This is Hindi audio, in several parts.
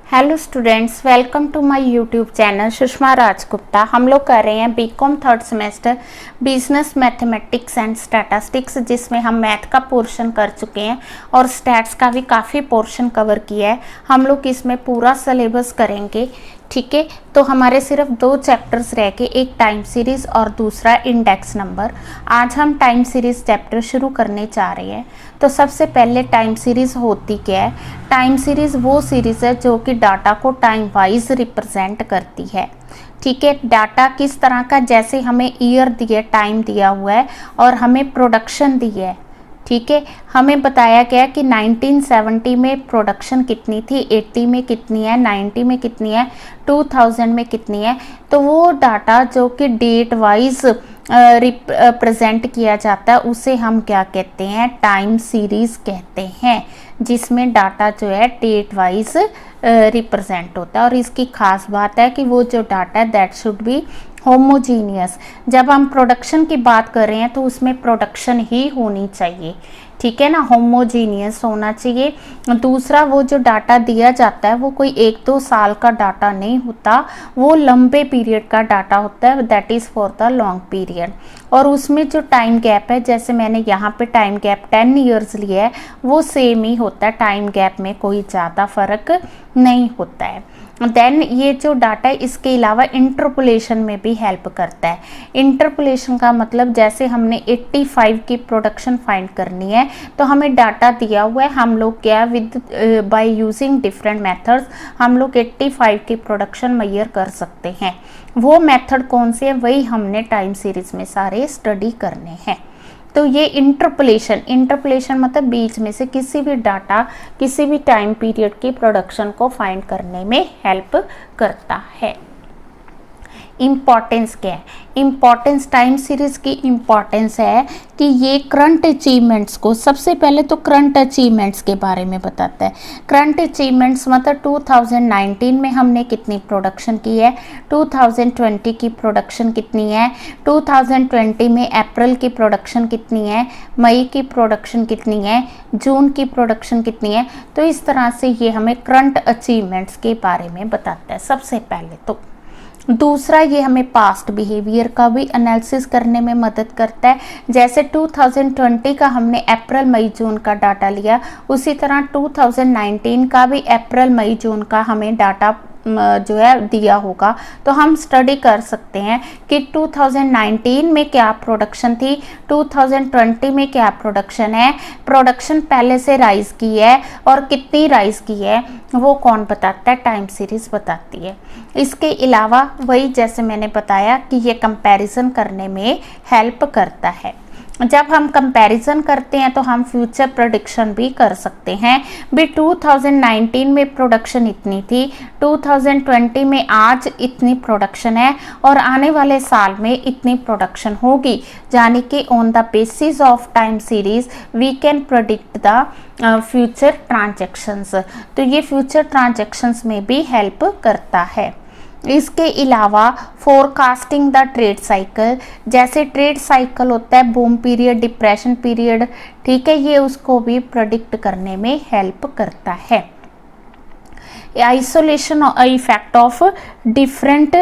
Hello students, welcome to my YouTube channel Sushma Rajgupta. हम लोग कर रहे हैं BCom third semester business mathematics and statistics, जिसमें हम मैथ का पोर्शन कर चुके हैं और स्टैट्स का भी काफ़ी पोर्शन कवर किया है। हम लोग इसमें पूरा सिलेबस करेंगे, ठीक है। तो हमारे सिर्फ 2 चैप्टर्स रह के, एक टाइम सीरीज़ और दूसरा इंडेक्स नंबर। आज हम टाइम सीरीज़ चैप्टर शुरू करने जा रहे हैं। तो सबसे पहले टाइम सीरीज़ होती क्या है? टाइम सीरीज़ वो सीरीज़ है जो कि डाटा को टाइम वाइज रिप्रेजेंट करती है, ठीक है। डाटा किस तरह का, जैसे हमें ईयर दिया, टाइम दिया हुआ है और हमें प्रोडक्शन दी है, ठीक है। हमें बताया गया कि 1970 में प्रोडक्शन कितनी थी, 80 में कितनी है, 90 में कितनी है, 2000 में कितनी है। तो वो डाटा जो कि डेट वाइज रिप्रेजेंट किया जाता है, उसे हम क्या कहते हैं? टाइम सीरीज़ कहते हैं, जिसमें डाटा जो है डेट वाइज रिप्रेजेंट होता है। और इसकी खास बात है कि वो जो डाटा है दैट शुड बी होमोजीनियस। जब हम प्रोडक्शन की बात कर रहे हैं तो उसमें प्रोडक्शन ही होनी चाहिए, ठीक है ना, होमोजीनियस होना चाहिए। दूसरा, वो जो डाटा दिया जाता है वो कोई 1-2 साल का डाटा नहीं होता, वो लंबे पीरियड का डाटा होता है, that is for the long period. और उसमें जो टाइम गैप है, जैसे मैंने यहाँ पे टाइम गैप 10 ईयर्स लिया है, वो सेम ही होता है, टाइम गैप में कोई ज़्यादा फर्क नहीं होता है। देन ये जो डाटा है इसके अलावा इंटरपोलेशन में भी हेल्प करता है। इंटरपोलेशन का मतलब, जैसे हमने 85 की प्रोडक्शन फाइंड करनी है तो हमें डाटा दिया हुआ है, हम लोग क्या with by using different methods हम लोग 85 की प्रोडक्शन मेजर कर सकते हैं। वो मेथड कौन से है, वही हमने टाइम सीरीज में सारे स्टडी करने हैं। तो ये इंटरपोलेशन मतलब बीच में से किसी भी डाटा, किसी भी टाइम पीरियड की प्रोडक्शन को फाइंड करने में हेल्प करता है। इम्पॉर्टेंस क्या है? इम्पॉर्टेंस, टाइम सीरीज़ की इम्पॉर्टेंस है कि ये करंट अचीवमेंट्स को, सबसे पहले तो करंट अचीवमेंट्स के बारे में बताता है। करंट अचीवमेंट्स मतलब 2019 में हमने कितनी प्रोडक्शन की है, 2020 की प्रोडक्शन कितनी है, 2020 में अप्रैल की प्रोडक्शन कितनी है, मई की प्रोडक्शन कितनी है, जून की प्रोडक्शन कितनी है। तो इस तरह से ये हमें करंट अचीवमेंट्स के बारे में बताता है सबसे पहले तो। दूसरा, ये हमें पास्ट बिहेवियर का भी एनालिसिस करने में मदद करता है। जैसे 2020 का हमने अप्रैल मई जून का डाटा लिया, उसी तरह 2019 का भी अप्रैल मई जून का हमें डाटा जो है दिया होगा। तो हम स्टडी कर सकते हैं कि 2019 में क्या प्रोडक्शन थी, 2020 में क्या प्रोडक्शन है, प्रोडक्शन पहले से राइज की है और कितनी राइज की है, वो कौन बताता है? टाइम सीरीज बताती है। इसके अलावा वही जैसे मैंने बताया कि ये कंपैरिजन करने में हेल्प करता है। जब हम कंपैरिजन करते हैं तो हम फ्यूचर प्रेडिक्शन भी कर सकते हैं। भी 2019 में प्रोडक्शन इतनी थी, 2020 में आज इतनी प्रोडक्शन है और आने वाले साल में इतनी प्रोडक्शन होगी, यानी कि on the basis of time series we can predict the future transactions. तो ये फ्यूचर ट्रांजैक्शंस में भी हेल्प करता है। इसके अलावा फोरकास्टिंग द ट्रेड साइकिल, जैसे ट्रेड साइकिल होता है बूम पीरियड, डिप्रेशन पीरियड, ठीक है, ये उसको भी प्रेडिक्ट करने में हेल्प करता है। Isolation effect of different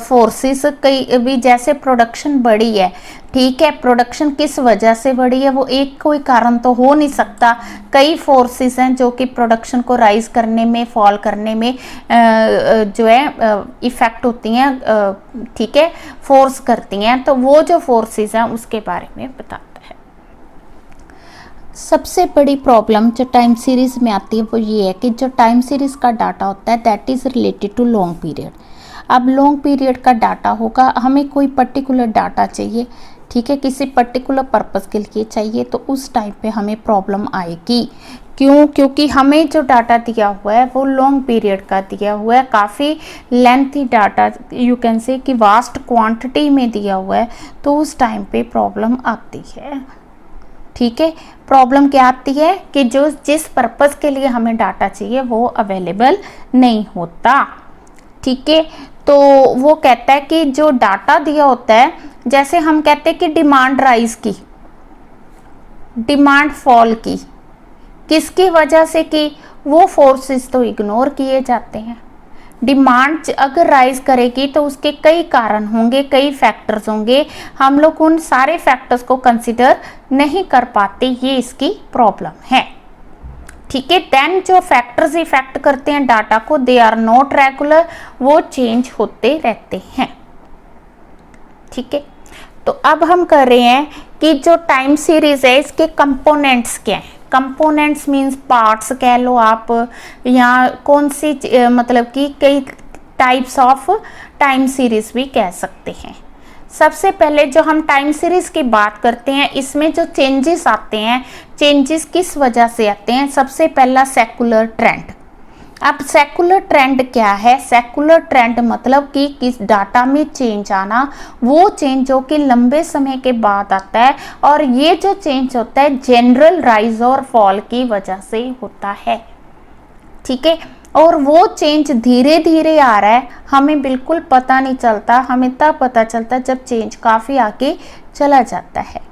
forces, कई भी जैसे प्रोडक्शन बढ़ी है, ठीक है, प्रोडक्शन किस वजह से बढ़ी है, वो एक कोई कारण तो हो नहीं सकता, कई फोर्सेस हैं जो कि प्रोडक्शन को राइज करने में, फॉल करने में जो है इफेक्ट होती हैं, ठीक है, फोर्स करती हैं। तो वो जो फोर्सेस हैं उसके बारे में बताता है। सबसे बड़ी प्रॉब्लम जो टाइम सीरीज़ में आती है वो ये है कि जो टाइम सीरीज़ का डाटा होता है that is related to long period. अब लॉन्ग पीरियड का डाटा होगा, हमें कोई पर्टिकुलर डाटा चाहिए, ठीक है, किसी पर्टिकुलर पर्पस के लिए चाहिए, तो उस टाइम पे हमें प्रॉब्लम आएगी। क्यों? क्योंकि हमें जो डाटा दिया हुआ है वो लॉन्ग पीरियड का दिया हुआ है, काफ़ी लेंथी डाटा, यू कैन से कि वास्ट क्वांटिटी में दिया हुआ है, तो उस टाइम पे प्रॉब्लम आती है, ठीक है। प्रॉब्लम क्या आती है कि जो जिस पर्पस के लिए हमें डाटा चाहिए वो अवेलेबल नहीं होता, ठीक है। तो वो कहता है कि जो डाटा दिया होता है, जैसे हम कहते हैं कि डिमांड राइज की, डिमांड फॉल की, किसकी वजह से की? वो फोर्सेस तो इग्नोर किए जाते हैं। डिमांड अगर राइज करेगी तो उसके कई कारण होंगे, कई फैक्टर्स होंगे, हम लोग उन सारे फैक्टर्स को कंसिडर नहीं कर पाते, ये इसकी प्रॉब्लम है। ठीक है, देन जो फैक्टर्स इफेक्ट करते हैं डाटा को, दे आर नॉट रेगुलर, वो चेंज होते रहते हैं। ठीक है, तो अब हम कर रहे हैं कि जो टाइम सीरीज है इसके कंपोनेंट्स क्या हैं। कंपोनेंट्स मींस पार्ट्स कह लो आप, या कौन सी मतलब कि कई टाइप्स ऑफ टाइम सीरीज भी कह सकते हैं। सबसे पहले जो हम टाइम सीरीज की बात करते हैं, इसमें जो चेंजेस आते हैं, चेंजेस किस वजह से आते हैं। सबसे पहला सेकुलर ट्रेंड। अब सेकुलर ट्रेंड क्या है? सेकुलर ट्रेंड मतलब कि किस डाटा में चेंज आना, वो चेंज जो कि लंबे समय के बाद आता है, और ये जो चेंज होता है जनरल राइज और फॉल की वजह से होता है। ठीक है, और वो चेंज धीरे धीरे आ रहा है, हमें बिल्कुल पता नहीं चलता, हमें तब पता चलता है जब चेंज काफ़ी आगे चला जाता है।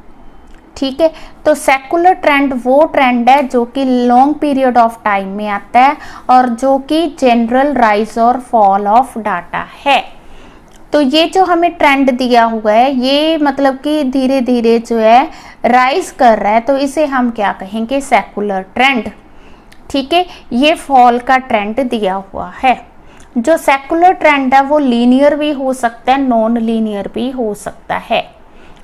ठीक है, तो सेकुलर ट्रेंड वो ट्रेंड है जो कि लॉन्ग पीरियड ऑफ टाइम में आता है और जो कि जनरल राइज और फॉल ऑफ डाटा है। तो ये जो हमें ट्रेंड दिया हुआ है, ये मतलब कि धीरे धीरे जो है राइज कर रहा है, तो इसे हम क्या कहेंगे? Secular trend. ठीक है, ये फॉल का ट्रेंड दिया हुआ है। जो सेकुलर ट्रेंड है वो लीनियर भी हो सकता है, नॉन लीनियर भी हो सकता है।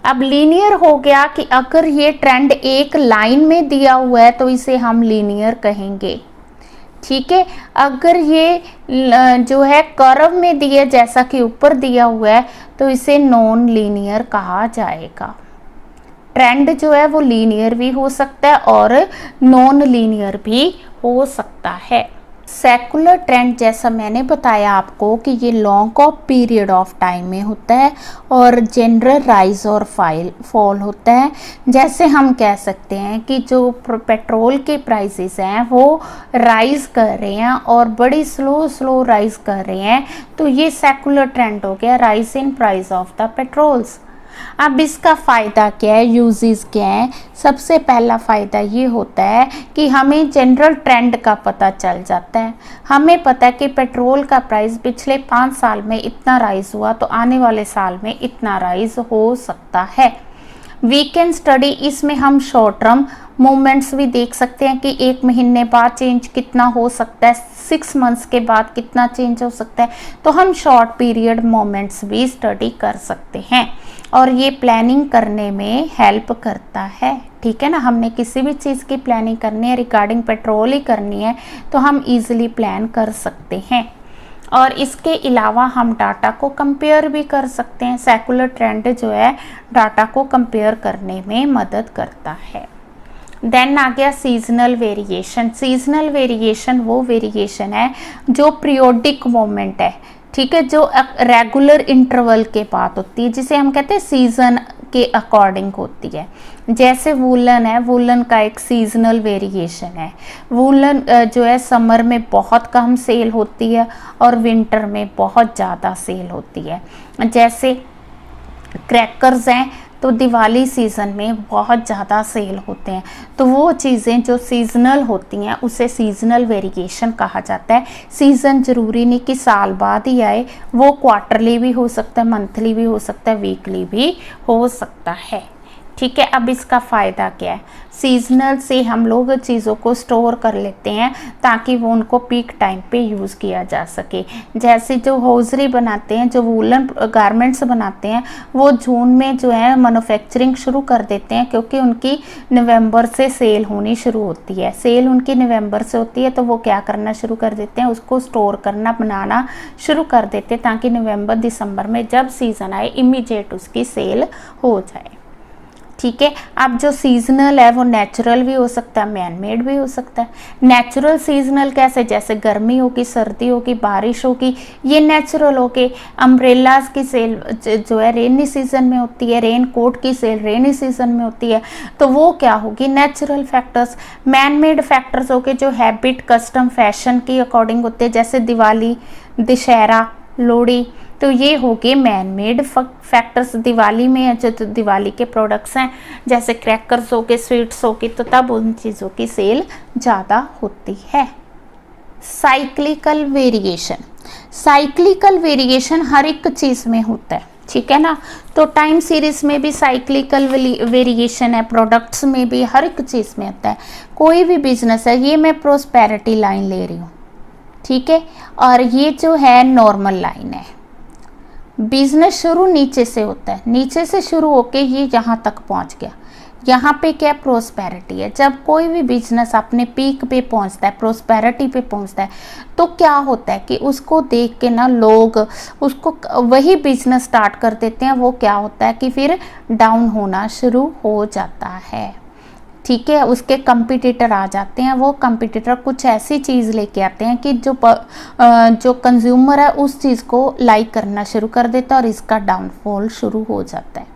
अब लीनियर हो गया कि अगर ये ट्रेंड एक लाइन में दिया हुआ है तो इसे हम लीनियर कहेंगे। ठीक है, अगर ये जो है कर्व में दिया जैसा कि ऊपर दिया हुआ है तो इसे नॉन लीनियर कहा जाएगा। ट्रेंड जो है वो लीनियर भी हो सकता है और नॉन लीनियर भी हो सकता है। सेकुलर ट्रेंड जैसा मैंने बताया आपको कि ये long off period of time में होता है और जनरल राइज और फॉल होता है। जैसे हम कह सकते हैं कि जो पेट्रोल के प्राइसेस हैं वो राइज कर रहे हैं और बड़ी स्लो राइज कर रहे हैं, तो ये सेकुलर ट्रेंड हो गया, rise in price of the patrols. अब इसका फ़ायदा क्या है, यूजेस क्या है? सबसे पहला फ़ायदा ये होता है कि हमें जनरल ट्रेंड का पता चल जाता है। हमें पता है कि पेट्रोल का प्राइस पिछले 5 साल में इतना राइज हुआ, तो आने वाले साल में इतना राइज हो सकता है। वी कैन स्टडी, इसमें हम शॉर्ट टर्म मूवमेंट्स भी देख सकते हैं कि 1 महीने बाद चेंज कितना हो सकता है, 6 मंथ्स के बाद कितना चेंज हो सकता है, तो हम शॉर्ट पीरियड मोमेंट्स भी स्टडी कर सकते हैं और ये प्लानिंग करने में हेल्प करता है। ठीक है ना, हमने किसी भी चीज़ की प्लानिंग करनी है, रिगार्डिंग पेट्रोल ही करनी है, तो हम इजीली प्लान कर सकते हैं। और इसके अलावा हम डाटा को कंपेयर भी कर सकते हैं। सेकुलर ट्रेंड जो है डाटा को कंपेयर करने में मदद करता है। देन आ गया सीजनल वेरिएशन। सीजनल वेरिएशन वो वेरिएशन है जो पीरियोडिक मोमेंट है। ठीक है, जो रेगुलर इंटरवल के बाद होती है, जिसे हम कहते हैं सीजन के अकॉर्डिंग होती है। जैसे वूलन है, वूलन का एक सीजनल वेरिएशन है। वूलन जो है समर में बहुत कम सेल होती है और विंटर में बहुत ज़्यादा सेल होती है। जैसे क्रैकर्स हैं तो दिवाली सीज़न में बहुत ज़्यादा सेल होते हैं, तो वो चीज़ें जो सीजनल होती हैं उसे सीजनल वेरिएशन कहा जाता है। सीज़न ज़रूरी नहीं कि साल बाद ही आए, वो क्वार्टरली भी हो सकता है, मंथली भी हो सकता है, वीकली भी हो सकता है। ठीक है, अब इसका फ़ायदा क्या है? सीजनल से हम लोग चीज़ों को स्टोर कर लेते हैं ताकि वो उनको पीक टाइम पे यूज़ किया जा सके। जैसे जो हौजरी बनाते हैं, जो वूलन गारमेंट्स बनाते हैं, वो जून में जो है मैन्युफैक्चरिंग शुरू कर देते हैं क्योंकि उनकी नवंबर से सेल होनी शुरू होती है। सेल उनकी नवंबर से होती है, तो वो क्या करना शुरू कर देते हैं, उसको स्टोर करना, बनाना शुरू कर देते हैं ताकि नवंबर दिसंबर में जब सीज़न आए इमीडिएट उसकी सेल हो जाए। ठीक है, अब जो सीजनल है वो नेचुरल भी हो सकता है, मैन मेड भी हो सकता है। नेचुरल सीजनल कैसे? जैसे गर्मी होगी, सर्दी होगी, बारिश होगी, ये नेचुरल होके। अम्ब्रेलाज की सेल जो है रेनी सीजन में होती है, रेन कोट की सेल रेनी सीजन में होती है, तो वो क्या होगी? Natural factors. Man made factors होके जो हैबिट, कस्टम, फैशन के अकॉर्डिंग होते हैं, जैसे दिवाली, दशहरा, लोहड़ी, तो ये हो गए मैन मेड फैक्टर्स। दिवाली में जो दिवाली के प्रोडक्ट्स हैं जैसे क्रैकर्स हो गए, स्वीट्स हो गए, तो तब उन चीज़ों की सेल ज़्यादा होती है। साइक्लिकल वेरिएशन, साइक्लिकल वेरिएशन हर एक चीज़ में होता है, ठीक है ना। तो टाइम सीरीज में भी साइक्लिकल वेरिएशन है, प्रोडक्ट्स में भी, हर एक चीज़ में होता है। कोई भी बिजनेस है, ये मैं प्रोस्पेरिटी लाइन ले रही हूँ, ठीक है, और ये जो है नॉर्मल लाइन है। बिजनेस शुरू नीचे से होता है, नीचे से शुरू होके ये यहाँ तक पहुँच गया, यहाँ पे क्या प्रोस्पेरिटी है। जब कोई भी बिजनेस अपने पीक पे पहुँचता है, प्रोस्पेरिटी पे पहुँचता है, तो क्या होता है कि उसको देख के ना लोग उसको वही बिजनेस स्टार्ट कर देते हैं। वो क्या होता है कि फिर डाउन होना शुरू हो जाता है, ठीक है। उसके कंपटीटर आ जाते हैं, वो कंपटीटर कुछ ऐसी चीज़ लेके आते हैं कि जो कंज्यूमर है उस चीज़ को लाइक करना शुरू कर देता है और इसका डाउनफॉल शुरू हो जाता है।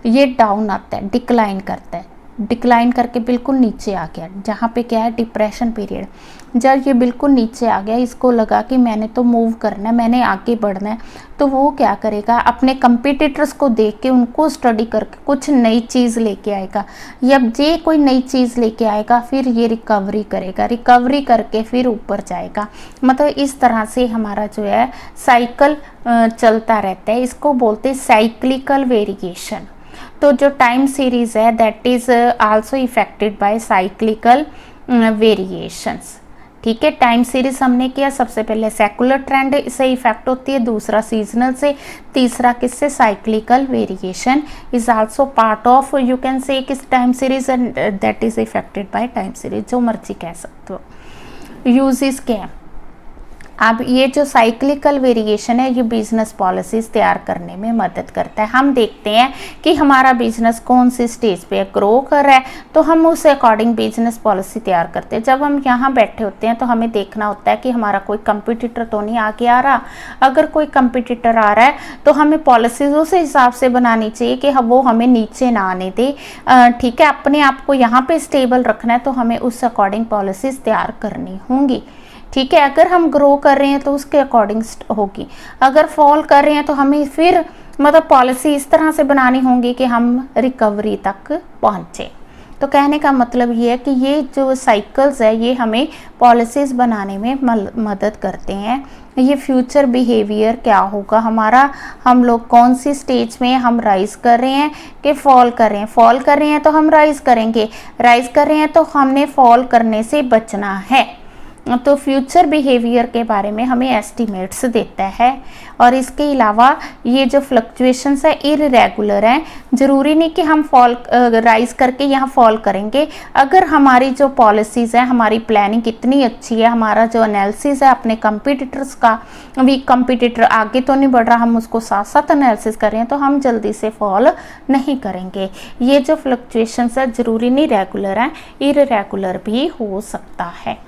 ये डाउन आता है, डिक्लाइन करता है, डिक्लाइन करके बिल्कुल नीचे आ गया, जहाँ पे क्या है डिप्रेशन पीरियड। जब ये बिल्कुल नीचे आ गया, इसको लगा कि मैंने तो मूव करना है, मैंने आगे बढ़ना है, तो वो क्या करेगा, अपने कंपटीटर्स को देख के उनको स्टडी करके कुछ नई चीज़ लेके आएगा। जब ये कोई नई चीज़ लेके आएगा फिर ये रिकवरी करेगा, रिकवरी करके फिर ऊपर जाएगा। मतलब इस तरह से हमारा जो है साइकिल चलता रहता है। इसको बोलते हैं साइक्लिकल वेरिएशन। तो जो टाइम सीरीज है that is also affected by cyclical variations, ठीक है। टाइम सीरीज हमने किया, सबसे पहले सेकुलर ट्रेंड से इफेक्ट होती है, दूसरा सीजनल से, तीसरा किससे, cyclical variation is also part of, you can say किस time series and that is affected by time series, जो मर्जी कह सकते हो। यूजेस क्या है। अब ये जो साइक्लिकल वेरिएशन है ये बिजनेस पॉलिसीज तैयार करने में मदद करता है। हम देखते हैं कि हमारा बिजनेस कौन सी स्टेज पे ग्रो कर रहा है, तो हम उस अकॉर्डिंग बिजनेस पॉलिसी तैयार करते हैं। जब हम यहाँ बैठे होते हैं तो हमें देखना होता है कि हमारा कोई कंपटीटर तो नहीं आगे आ रहा। अगर कोई कंपटीटर आ रहा है तो हमें पॉलिसीज उस हिसाब से बनानी चाहिए कि वो हमें नीचे ना आने दे, ठीक है। अपने आप को यहाँ पे स्टेबल रखना है तो हमें उस अकॉर्डिंग पॉलिसीज तैयार करनी होंगी, ठीक है। अगर हम ग्रो कर रहे हैं तो उसके अकॉर्डिंग होगी, अगर फॉल कर रहे हैं तो हमें फिर मतलब पॉलिसी इस तरह से बनानी होगी कि हम रिकवरी तक पहुंचे। तो कहने का मतलब ये है कि ये जो साइकिल्स है ये हमें पॉलिसीज बनाने में मदद करते हैं। ये फ्यूचर बिहेवियर क्या होगा हमारा, हम लोग कौन सी स्टेज में हम राइज कर रहे हैं कि फॉल कर रहे हैं। फॉल कर रहे हैं तो हम राइज करेंगे, राइज कर रहे हैं तो हमने फॉल करने से बचना है। तो फ्यूचर बिहेवियर के बारे में हमें एस्टिमेट्स देता है। और इसके अलावा ये जो फ्लक्चुएशंस है इररेगुलर हैं, ज़रूरी नहीं कि हम फॉल राइज करके यहाँ फॉल करेंगे। अगर हमारी जो पॉलिसीज़ है, हमारी प्लानिंग कितनी अच्छी है, हमारा जो एनालिसिस है अपने कंपटीटर्स का, वीक कंपटीटर आगे तो नहीं बढ़ रहा, हम उसको साथ साथ एनालिसिस कर रहे हैं, तो हम जल्दी से फॉल नहीं करेंगे। ये जो फ्लक्चुएशंस है ज़रूरी नहीं रेगुलर हैं, इररेगुलर भी हो सकता है।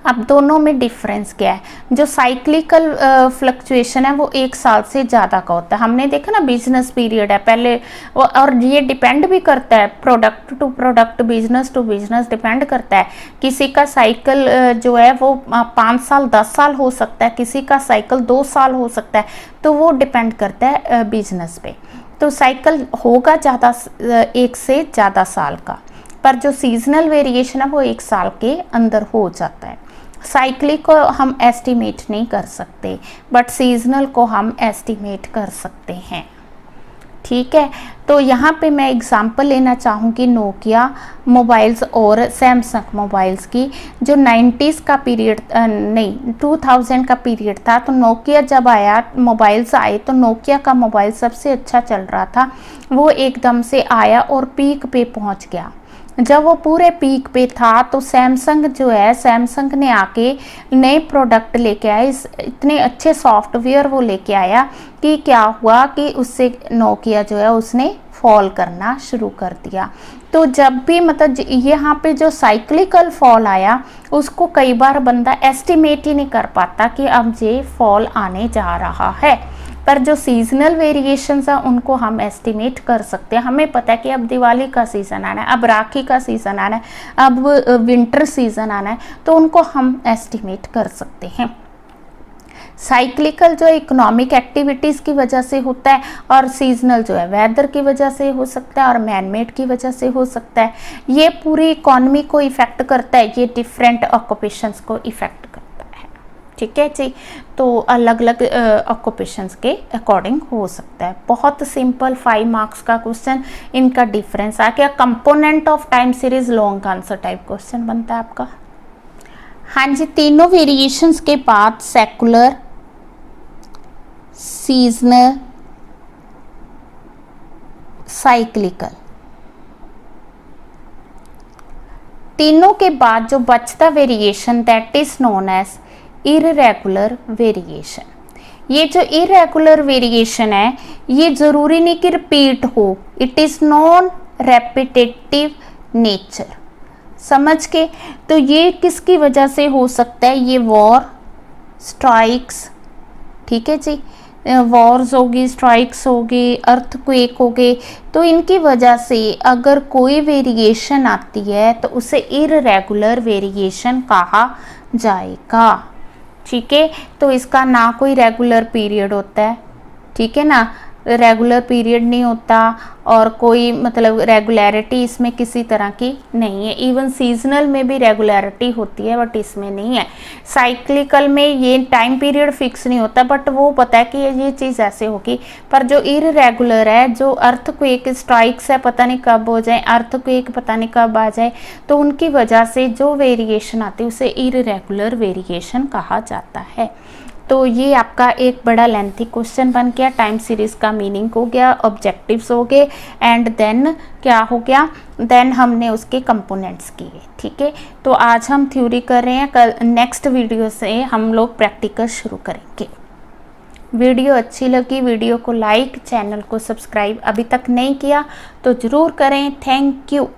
अब दोनों में डिफरेंस क्या है। जो साइक्लिकल फ्लक्चुएशन है वो 1 साल से ज़्यादा का होता है। हमने देखा ना बिजनेस पीरियड है पहले, और ये डिपेंड भी करता है product to product, business to business depend करता है। किसी का साइकिल जो है वो 5 साल 10 साल हो सकता है, किसी का साइकिल 2 साल हो सकता है, तो वो डिपेंड करता है बिजनेस पे। तो साइकिल होगा ज़्यादा 1 से ज़्यादा साल का, पर जो सीजनल वेरिएशन है वो 1 साल के अंदर हो जाता है। साइक्लिक को हम एस्टिमेट नहीं कर सकते, बट सीजनल को हम एस्टिमेट कर सकते हैं, ठीक है। तो यहाँ पे मैं एग्जांपल लेना चाहूँगी नोकिया मोबाइल्स और सैमसंग मोबाइल्स की। जो 90s का पीरियड नहीं 2000 का पीरियड था, तो नोकिया जब आया, मोबाइल्स आए, तो नोकिया का मोबाइल सबसे अच्छा चल रहा था। वो एकदम से आया और पीक पे पहुँच गया। जब वो पूरे पीक पे था तो सैमसंग जो है, सैमसंग ने आके नए प्रोडक्ट लेके आए, इतने अच्छे सॉफ्टवेयर वो लेके आया कि क्या हुआ कि उससे नोकिया जो है उसने फॉल करना शुरू कर दिया। तो जब भी मतलब यहाँ पे जो साइक्लिकल फॉल आया उसको कई बार बंदा एस्टिमेट ही नहीं कर पाता कि अब ये फॉल आने जा रहा है, पर जो सीजनल वेरिएशंस हैं उनको हम एस्टिमेट कर सकते हैं। हमें पता है कि अब दिवाली का सीज़न आना है, अब राखी का सीज़न आना है, अब विंटर सीज़न आना है, तो उनको हम एस्टिमेट कर सकते हैं। साइक्लिकल जो है इकोनॉमिक एक्टिविटीज़ की वजह से होता है, और सीजनल जो है वेदर की वजह से हो सकता है और मैनमेड की वजह से हो सकता है। ये पूरी इकोनॉमी को इफ़ेक्ट करता है, ये डिफरेंट ऑक्यूपेशंस को इफ़ेक्ट करता है। ठीक है जी, तो अलग अलग ऑक्यूपेशंस के अकॉर्डिंग हो सकता है। बहुत सिंपल 5 मार्क्स का क्वेश्चन, इनका डिफरेंस आ गया। Component of time series long answer type question बनता है आपका। हाँ जी, तीनों वेरिएशंस के बाद सेकुलर, सीजनल, साइक्लिकल, तीनों के बाद जो बचता variation that is known as irregular variation. ये जो इररेगुलर वेरिएशन है ये जरूरी नहीं कि रिपीट हो, it is non repetitive nature. समझ के, तो ये किसकी वजह से हो सकता है, ये वॉर, स्ट्राइक्स, ठीक है जी, वॉर्स होगी, स्ट्राइक्स होगी, अर्थक्वेक हो गए, तो इनकी वजह से अगर कोई वेरिएशन आती है तो उसे इररेगुलर वेरिएशन कहा जाएगा। ठीक है, तो इसका ना कोई रेगुलर पीरियड होता है, ठीक है ना, रेगुलर पीरियड नहीं होता और कोई मतलब रेगुलरिटी इसमें किसी तरह की नहीं है। इवन सीजनल में भी रेगुलरिटी होती है बट इसमें नहीं है। साइक्लिकल में ये टाइम पीरियड फिक्स नहीं होता बट वो पता है कि ये चीज़ ऐसे होगी। पर जो इररेगुलर है, जो अर्थक्वेक, स्ट्राइक्स है पता नहीं कब हो जाए, अर्थक्वेक पता नहीं कब आ जाए, तो उनकी वजह से जो वेरिएशन आती है उसे इररेगुलर वेरिएशन कहा जाता है। तो ये आपका एक बड़ा लेंथी क्वेश्चन बन गया। टाइम सीरीज का मीनिंग हो गया, ऑब्जेक्टिव्स हो गए, एंड देन क्या हो गया, देन हमने उसके कंपोनेंट्स किए। ठीक है, तो आज हम थ्योरी कर रहे हैं, कल नेक्स्ट वीडियो से हम लोग प्रैक्टिकल शुरू करेंगे। वीडियो अच्छी लगी, वीडियो को लाइक, चैनल को सब्सक्राइब अभी तक नहीं किया तो ज़रूर करें। Thank you.